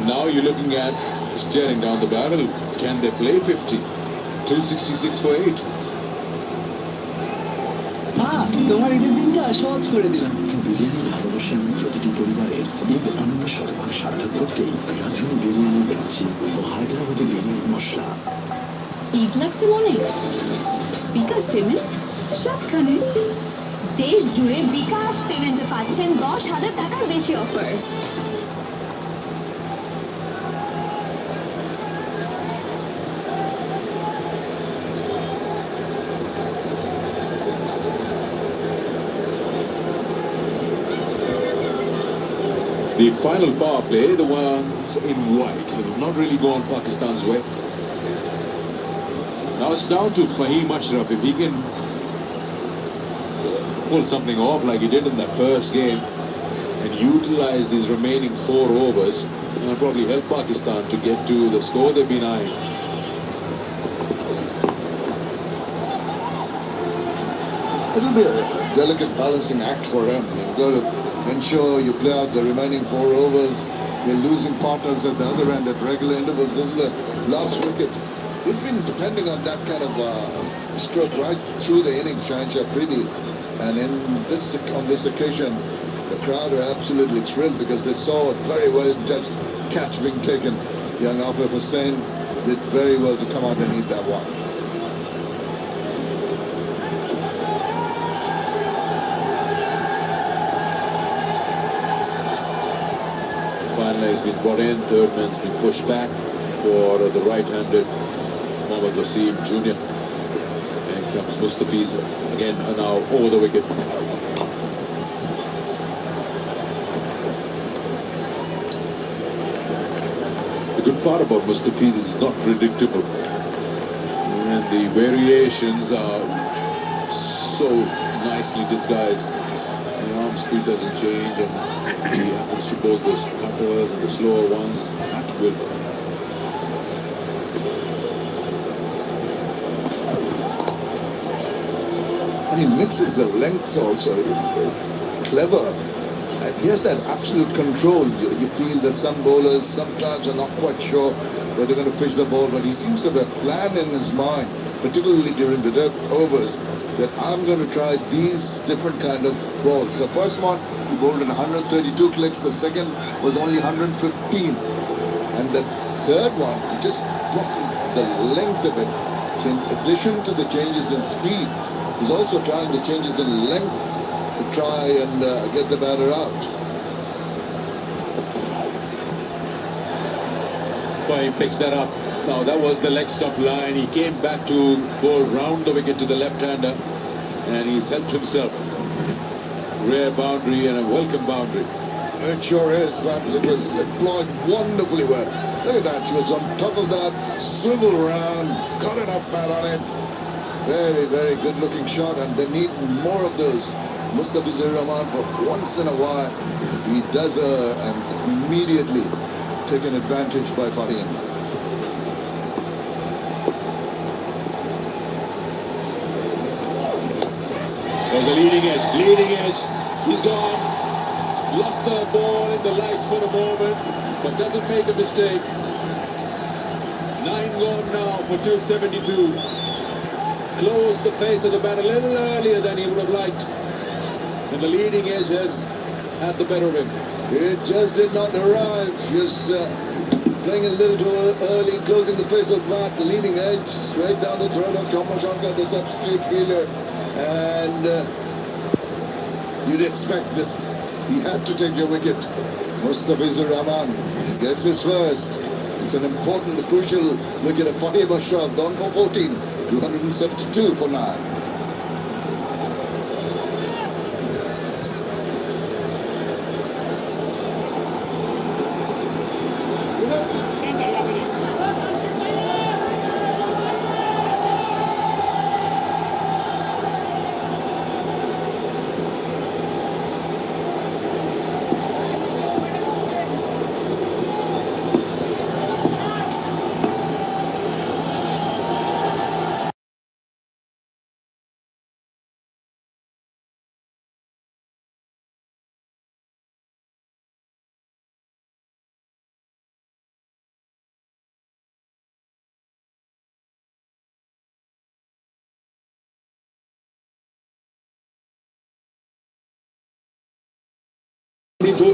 Now you're looking at staring down the barrel. Can they play 50? 266 for 8. তোমার ঈদের দিনটা সহজ করে দিলাম। বিরিয়ানি ভালোবাসা প্রতিটি পরিবারের ঈদ আনন্দ শতভাগ সার্থক করতেই রাঁধুনি বিরিয়ানি খাচ্ছি ও হায়দ্রাবাদি বিরিয়ানি মশলা। ঈদ লাগছে মনে? বিকাশ পেমেন্ট সবখানে দেশ জুড়ে বিকাশ পেমেন্টে পাচ্ছেন 10,000 টাকার বেশি offer. The final power play, the ones in white, have not really gone Pakistan's way. Now it's down to Fahim Ashraf. If he can pull something off like he did in that first game and utilize these remaining 4 overs, and probably help Pakistan to get to the score they've been eyeing. It'll be a delicate balancing act for him. You've got to ensure you play out the remaining 4 overs. You're losing partners at the other end at regular intervals. This is the last wicket. He's been depending on that kind of stroke right through the innings, Shahanshah Afridi. And on this occasion, the crowd are absolutely thrilled because they saw a very well judged catch being taken. Young Afif Hussain did very well to come out and eat that one. Finally, he's been brought in. Third man's been pushed back for the right-handed Mohammad Wasim Jr. And comes Mustafiz again now over the wicket. The good part about Mustafiz is it's not predictable. And the variations are so nicely disguised. The arm speed doesn't change, and he happens to both those cutters and the slower ones at will. And he mixes the lengths also. Clever. And he has that absolute control. You feel that some bowlers sometimes are not quite sure where they're going to fish the ball, but he seems to have a plan in his mind, particularly during the death overs, that I'm going to try these different kind of balls. The first one, he bowled in 132 clicks. The second was only 115. And the third one, he just brought the length of it. So in addition to the changes in speed, he's also trying the changes in length to try and get the batter out. Fahim picks that up. Now that was the leg stop line. He came back to bowl round the wicket to the left-hander, and he's helped himself. Rare boundary and a welcome boundary. It sure is, but it was employed wonderfully well. Look at that, she was on top of that, swivel around, got enough bat on it. Very, very good looking shot, and they need more of those. Mustafizur Rahman, for once in a while, he does and immediately taken advantage by Fahim. There's a leading edge, he's gone. Lost the ball in the lights for a moment, but doesn't make a mistake. 9 gone now for 272. Closed the face of the bat a little earlier than he would have liked. And the leading edge has had the better of him. It just did not arrive. Just playing a little too early, closing the face of bat, leading edge, straight down the throat of Thomas Shankar, the substitute fielder. And you'd expect this. He had to take the wicket. Mustafizur Rahman gets his first. It's an important, crucial wicket of Fahim Ashraf, gone for 14, 272 for 9.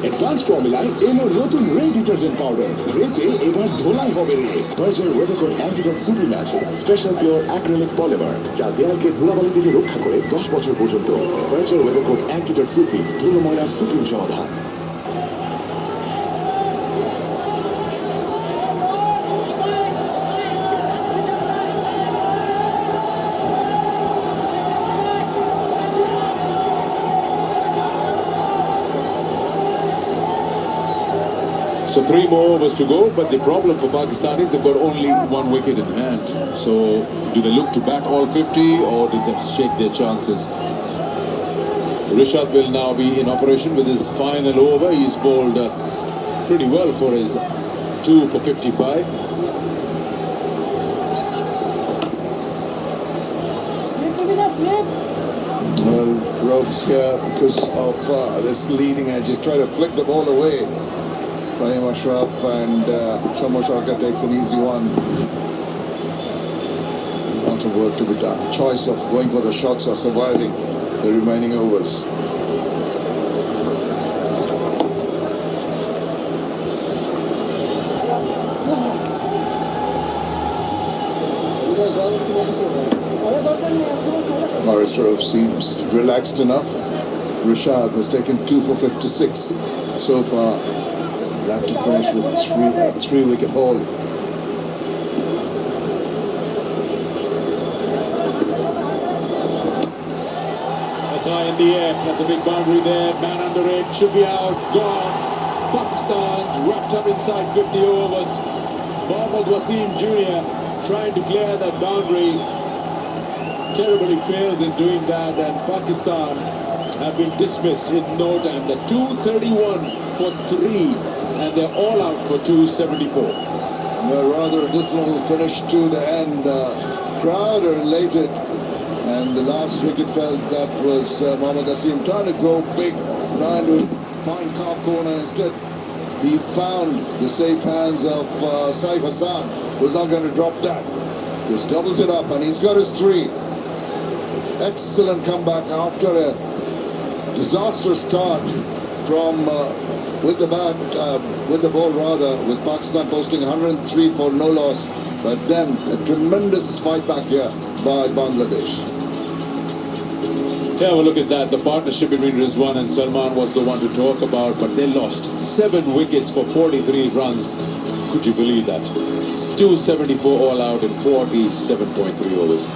Advance ফর্মুলায় এলো নতুন রে detergent powder. রেতে এবার ধোলাই হবে রে। Berger ওয়েদারকোট antidote supreme আছে special pure acrylic polymer, যা দেয়ালকে ধুলাবালি থেকে রক্ষা করে 10 বছর পর্যন্ত। বার্জার ওয়েদারকোট অ্যান্টিডট সুপ্রিম, ধুলো ময়লার সুপ্রিম সমাধান। So 3 more overs to go, but the problem for Pakistan is they've got only 1 wicket in hand. So do they look to bat all 50 or do they shake their chances? Rishad will now be in operation with his final over. He's bowled pretty well for his 2 for 55. Well, ropes here because of this leading edge. Just try to flick the ball away. Rahim Ashraf and Shamar Shaka takes an easy one. A lot of work to be done. Choice of going for the shots or surviving the remaining overs. Morris Rove seems relaxed enough. Rishad has taken 2 for 56 so far. Glad to finish with 3-wicket haul. That's high in the air. That's a big boundary there. Man under it. Should be out. Gone. Pakistan's wrapped up inside 50 overs. Mohammad Wasim Jr. trying to clear that boundary. Terribly fails in doing that, and Pakistan have been dismissed in no time. The 231 for 3, and they're all out for 274. A rather dismal finish to the end. Crowd are elated, and the last wicket fell. That was Mohammad Wasim trying to go big, trying to find Cobb corner. Instead, he found the safe hands of Saif Hassan, who's not going to drop that. Just gobbles it up, and he's got his 3. Excellent comeback after a disastrous start from with the bat, with the ball rather, with Pakistan posting 103 for no loss, but then a tremendous fight back here by Bangladesh. Yeah, well, look at that. The partnership between Rizwan and Salman was the one to talk about, but they lost 7 wickets for 43 runs. Could you believe that? It's 274 all out in 47.3 overs.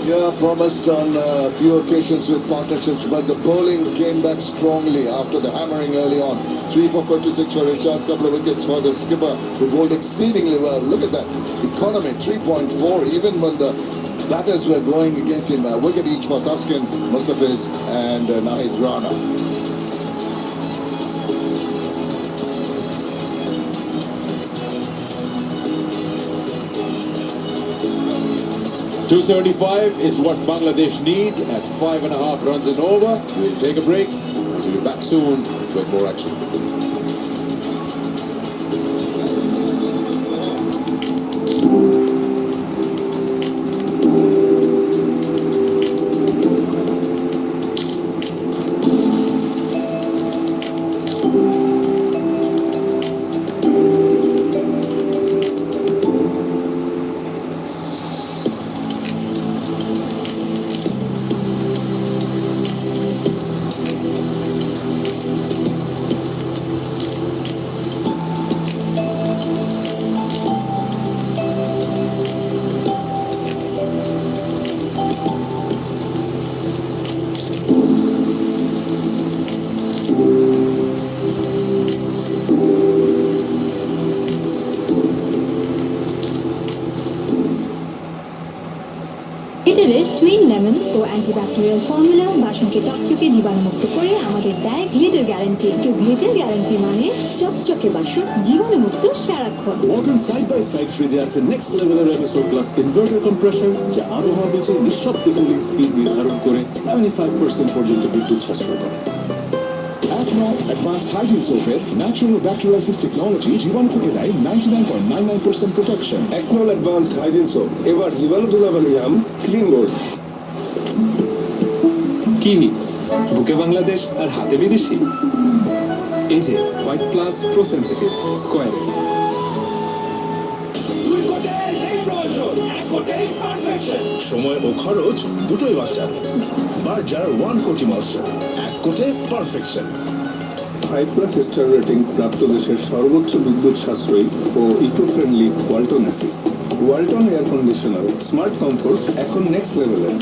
Yeah, promised on a few occasions with partnerships, but the bowling came back strongly after the hammering early on. 3 for 46 for Richard, couple of wickets for the skipper, who bowled exceedingly well. Look at that economy, 3.4, even when the batters were going against him. A wicket each for Taskin, Mustafiz and Nahid Rana. .275 is what Bangladesh need at 5.5 runs and over. We'll take a break. We'll be back soon with more action. লিটারের twin lemon ও antibacterial formula বাসনকে চকচকে জীবাণুমুক্ত করে আমাদের দেয় glitter guarantee. তো glitter guarantee মানে চকচকে বাসন জীবাণুমুক্ত সারাক্ষণ। ওয়ালটন সাইড বাই সাইড ফ্রিজে আছে নেক্সট লেভেলের এমএসও প্লাস ইনভার্টার কম্প্রেশন, যা আবহাওয়া নিচে নিঃশব্দে কুলিং স্পিড নির্ধারণ করে 75% পর্যন্ত বিদ্যুৎ সাশ্রয় করে। অ্যাডভান্সড হাইজিন সোপের ন্যাচারাল ব্যাকটেরিয়ালাইসিস টেকনোলজি জীবাণু থেকে দেয় 99.99% প্রোটেকশন। একনল অ্যাডভান্সড হাইজিন সোপ, এবার জীবাণু ধুলাবালিয়াম ক্লিন বোর্ড। কি বুকে বাংলাদেশ আর হাতে বিদেশি। এই যে হোয়াইট প্লাস প্রো সেনসিটিভ স্কোয়ারে। সময় ও খরচ দুটোই বাঁচান। বার্জার 1 কোটি মলসন, 1 কোটে পারফেকশন। 5+ স্টার রেটিং প্রাপ্ত দেশের সর্বোচ্চ বিদ্যুৎ সাশ্রয়ী ও eco friendly Walton AC. Walton air conditioner, smart comfort এখন নেক্সট লেভেলের।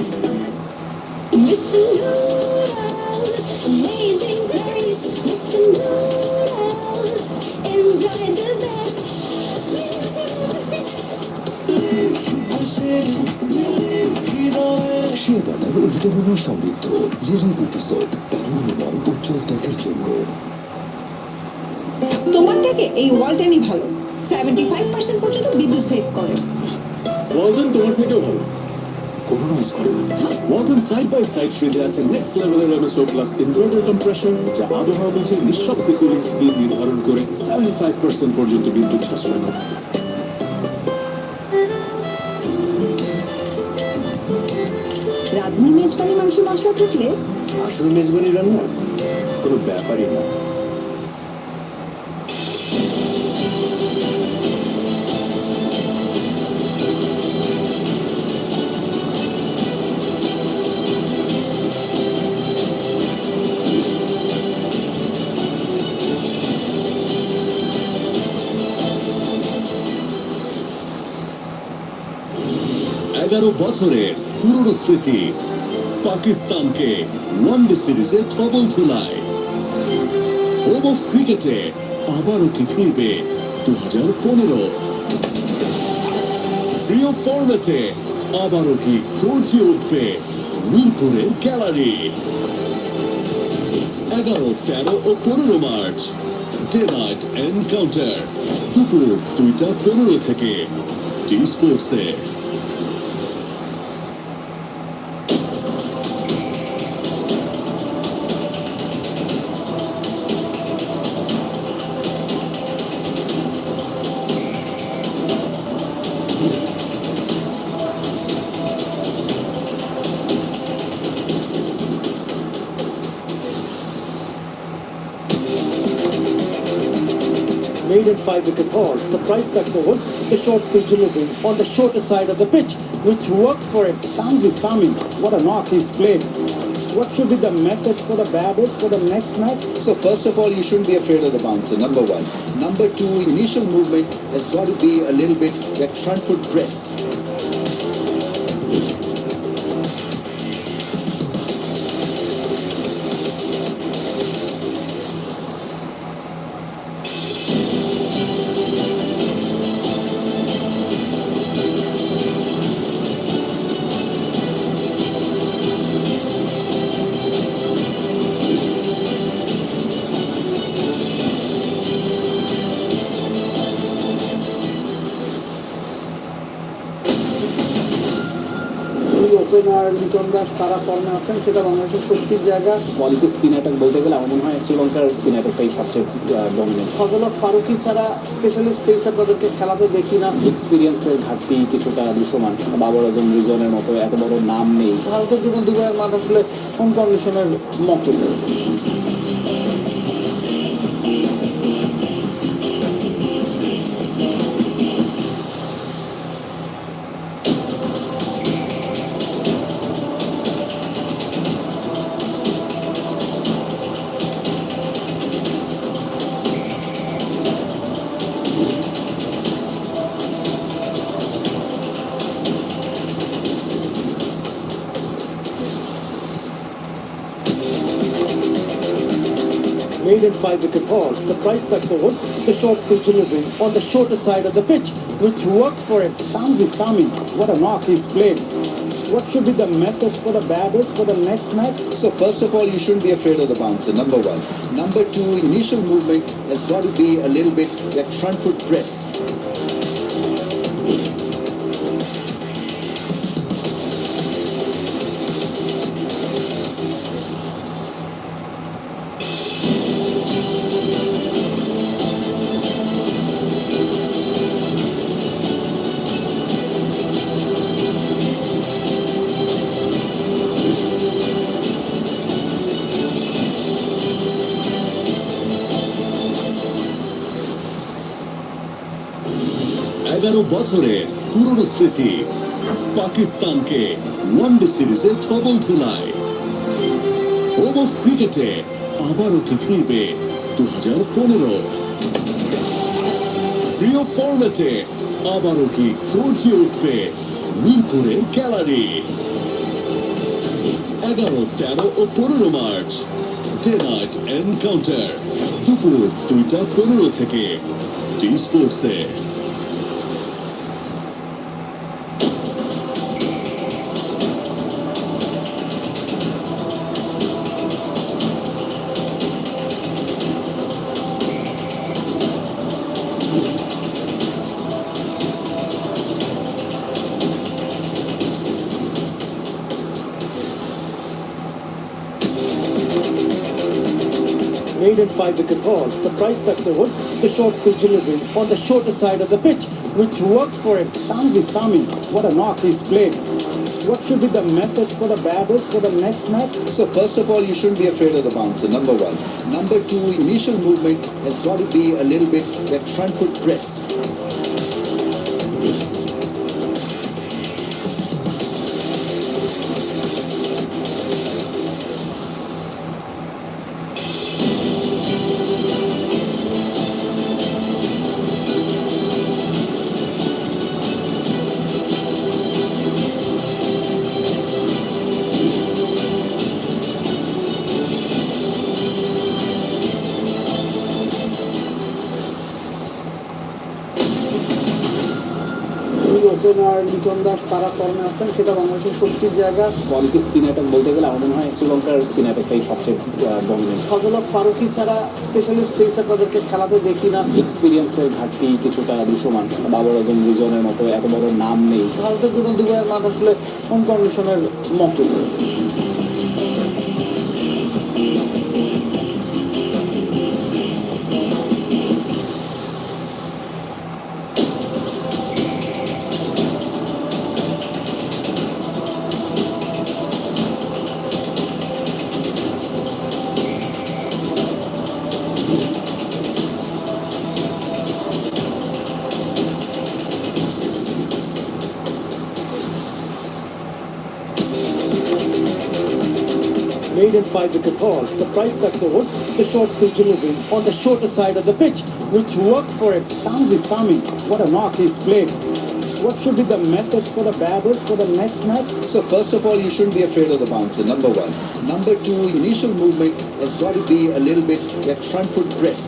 শিরবাদার ভিটামিন সমৃদ্ধ লিরিগুটিসোড তারুণ্যময় উজ্জ্বল ত্বকের জন্য। তোমার থেকে এই ওয়ালটনই ভালো, 75% পর্যন্ত বিদ্যুৎ সেভ করে। ওয়ালটন তোমার থেকেও ভালো। কম্প্রোমাইজ করে না। ওয়ালটন সাইড বাই সাইড ফ্রিজে আছে নেক্সট লেভেলের এমএসও প্লাস ইনভার্টার কম্প্রেশন, যা আবহাওয়া বুঝে নিঃশব্দে কুলিং স্পিড নির্ধারণ করে 75% পর্যন্ত বিদ্যুৎ সাশ্রয় করে। রাঁধুনি মেজবানি মাংস মশলা থাকলে আসল মেজবানি রান্না কোনো ব্যাপারই না। বছরের পুরনো স্মৃতি পাকিস্তানকে ওয়ানডে সিরিজে কবল ধুলায়। হোম অফ ক্রিকেটে আবারও কি ফিরবে 2015? প্রিয় ফরম্যাটে আবারও কি গর্জে উঠবে মিরপুরের গ্যালারি? 11, 13 ও 15 মার্চ ডে নাইট এনকাউন্টার দুপুর 2টা 15 থেকে টি স্পোর্টসে। Made in 5-wicket haul, surprise factor was the short pitch deliveries on the shorter side of the pitch, which worked for him. Tanzi Fami, what a knock he's played. What should be the message for the batters for the next match? So first of all, you shouldn't be afraid of the bouncer, number one. Number two, initial movement has got to be a little bit that front foot press. Opener Liton Das তারা ফর্মে আছেন, সেটা বাংলাদেশের শক্তির জায়গা। Quality spin attack বলতে গেলে আমার মনে হয় শ্রীলঙ্কার স্পিন অ্যাটাকটাই সবচেয়ে ডমিনেন্ট। ফজলক ফারুকি ছাড়া স্পেশালিস্ট পেসার তাদেরকে খেলাতে দেখি না। এক্সপিরিয়েন্সের ঘাটতি কিছুটা দৃশ্যমান। বাবর আজম রিজনের মতো এত বড় নাম নেই। ভারতের জন্য দুবাইয়ের মাঠ আসলে হোম কন্ডিশনের মতো। Made in 5-wicket haul, surprise factor was the short pitch deliveries on the shorter side of the pitch, which worked for him. Tanzi Fami, what a knock he's played. What should be the message for the batters for the next match? So first of all, you shouldn't be afraid of the bouncer, number one. Number two, initial movement has got to be a little bit that front foot press. 11 বছরের পুরনো স্মৃতি পাকিস্তানকে one day সিরিজে ধবল ধুলায়। Home of ক্রিকেটে আবারও কি ফিরবে 2015? প্রিয় ফরম্যাটে আবারও কি গর্জে উঠবে মিরপুরের গ্যালারি? 11, 13 ও 15 মার্চ ডে নাইট এনকাউন্টার দুপুর 2টা 15 থেকে টি স্পোর্টসে। Made in 5-wicket haul. Surprise factor was the short pitch deliveries on the shorter side of the pitch, which worked for him. Tanzi Tami, what a knock he's played. What should be the message for the batters for the next match? So first of all, you shouldn't be afraid of the bouncer, number one. Number two, initial movement has got to be a little bit that front foot press. Opener Liton Das তারা ফর্মে আছেন, সেটা বাংলাদেশের শক্তির জায়গা। Quality spin attack বলতে গেলে আমার মনে হয় শ্রীলঙ্কার স্পিন অ্যাটাকটাই সবচেয়ে ডমিনেন্ট। ফজলক ফারুকি ছাড়া স্পেশালিস্ট পেসার তাদেরকে খেলাতে দেখি না। এক্সপিরিয়েন্সের ঘাটতি কিছুটা দৃশ্যমান। বাবর আজম রিজনের মতো এত বড় নাম নেই। ভারতের জন্য দুবাইয়ের মাঠ আসলে হোম কন্ডিশনের মতো। Made in 5-wicket haul. Surprise factor was the short pitch deliveries on the shorter side of the pitch, which worked for him. Tanzi Tami, what a knock he's played. What should be the message for the batters for the next match? So first of all, you shouldn't be afraid of the bouncer, number one. Number two, initial movement has got to be a little bit that front foot press.